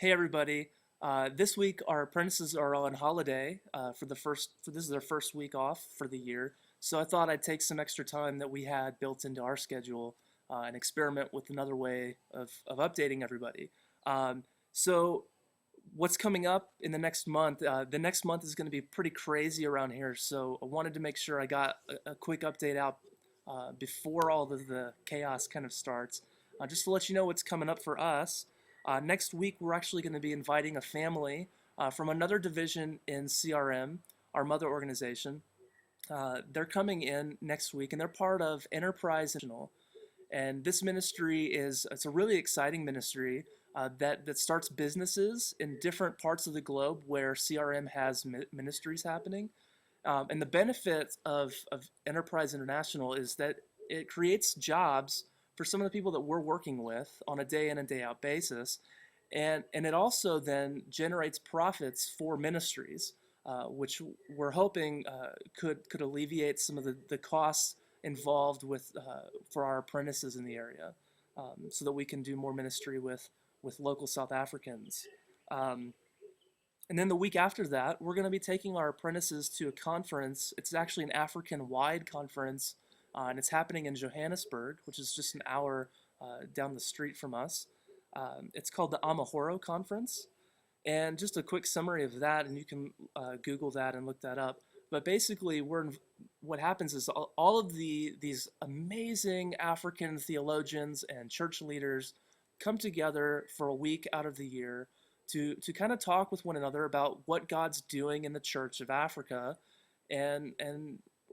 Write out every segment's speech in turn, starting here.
Hey everybody. This week our apprentices are on holiday for this is their first week off for the year. So I thought I'd take some extra time that we had built into our schedule and experiment with another way of updating everybody. Um, so what's coming up in the next month? The next month is going to be pretty crazy around here. So I wanted to make sure I got a quick update out before all of the chaos kind of starts. Just to let you know what's coming up for us. Next week, we're actually going to be inviting a family from another division in CRM, our mother organization. They're coming in next week, and they're part of Enterprise International. And this ministry it's a really exciting ministry that starts businesses in different parts of the globe where CRM has ministries happening. And the benefit of Enterprise International is that it creates jobs for some of the people that we're working with on a day in and day out basis. And it also then generates profits for ministries, which we're hoping could alleviate some of the costs involved with for our apprentices in the area, so that we can do more ministry with local South Africans. Um, and then the week after that, we're going to be taking our apprentices to a conference. It's actually an African-wide conference, and it's happening in Johannesburg, which is just an hour down the street from us. It's called the Amahoro Conference. And just a quick summary of that, and you can Google that and look that up. But basically, what happens is all of these amazing African theologians and church leaders come together for a week out of the year to kind of talk with one another about what God's doing in the Church of Africa, and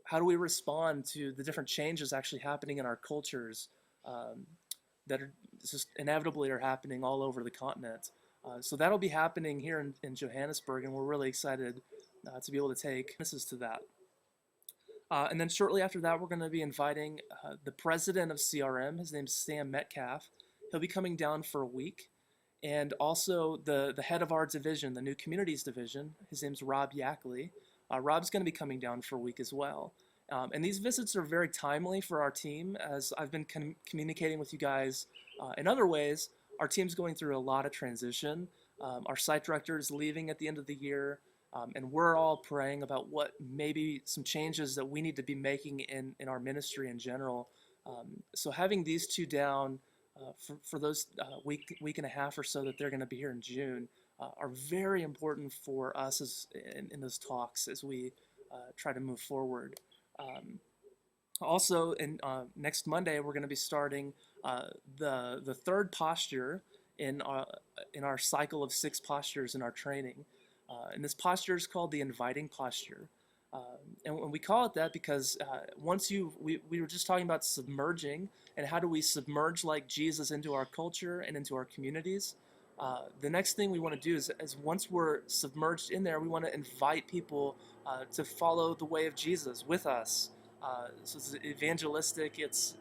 how do we respond to the different changes actually happening in our cultures, um, that are just inevitably are happening all over the continent. So that'll be happening here in Johannesburg, and we're really excited to be able to take witnesses to that. And then shortly after that, we're going to be inviting the president of CRM. His name's Sam Metcalf. He'll be coming down for a week. And also the head of our division, the New Communities Division, his name's Rob Yackley. Rob's going to be coming down for a week as well. And these visits are very timely for our team, as I've been communicating with you guys in other ways. Our team's going through a lot of transition. Our site director is leaving at the end of the year, and we're all praying about what maybe some changes that we need to be making in our ministry in general. So having these two down for those week and a half or so that they're going to be here in June are very important for us in those talks as we try to move forward. Also, next Monday, we're going to be starting the third posture in our cycle of 6 postures in our training. And this posture is called the inviting posture. And we call it that because we were just talking about submerging and how do we submerge like Jesus into our culture and into our communities. The next thing we want to do is once we're submerged in there, we want to invite people to follow the way of Jesus with us. So it's evangelistic. It's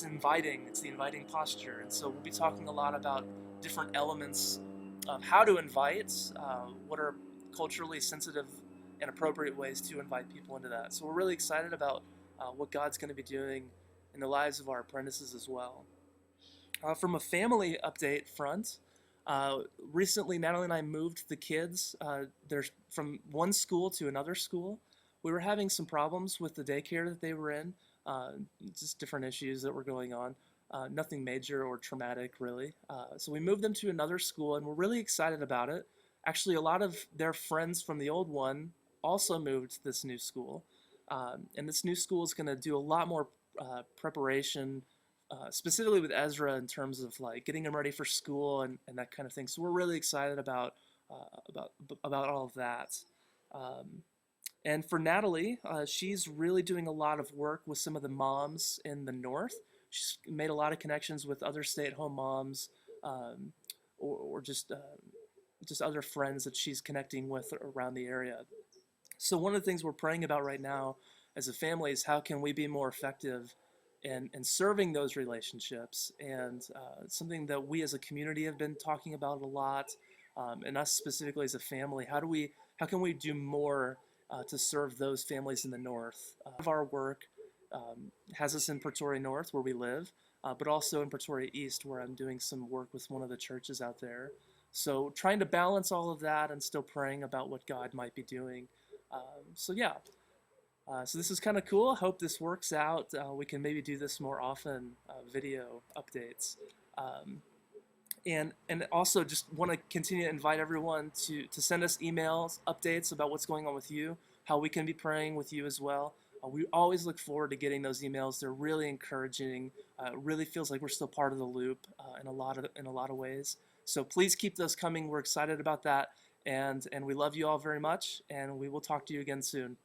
inviting. It's the inviting posture. And so we'll be talking a lot about different elements of how to invite. What are culturally sensitive and appropriate ways to invite people into that. So we're really excited about what God's going to be doing in the lives of our apprentices as well. From a family update front, recently Natalie and I moved the kids from one school to another school. We were having some problems with the daycare that they were in, just different issues that were going on. Nothing major or traumatic, really. So we moved them to another school, and we're really excited about it. Actually, a lot of their friends from the old one also moved to this new school. And this new school is going to do a lot more preparation, specifically with Ezra in terms of like getting him ready for school and that kind of thing. So we're really excited about all of that. And for Natalie, she's really doing a lot of work with some of the moms in the north. She's made a lot of connections with other stay-at-home moms, or just other friends that she's connecting with around the area. So one of the things we're praying about right now as a family is how can we be more effective in serving those relationships, and something that we as a community have been talking about a lot, and us specifically as a family. How can we do more to serve those families in the north? Of our work has us in Pretoria North, where we live, but also in Pretoria East, where I'm doing some work with one of the churches out there. So trying to balance all of that and still praying about what God might be doing. So yeah, so this is kind of cool. I hope this works out. We can maybe do this more often, video updates. Um, and also just want to continue to invite everyone to send us emails, updates about what's going on with you, how we can be praying with you as well. We always look forward to getting those emails. They're really encouraging. It really feels like we're still part of the loop in a lot of ways. So please keep those coming. We're excited about that, and we love you all very much. And we will talk to you again soon.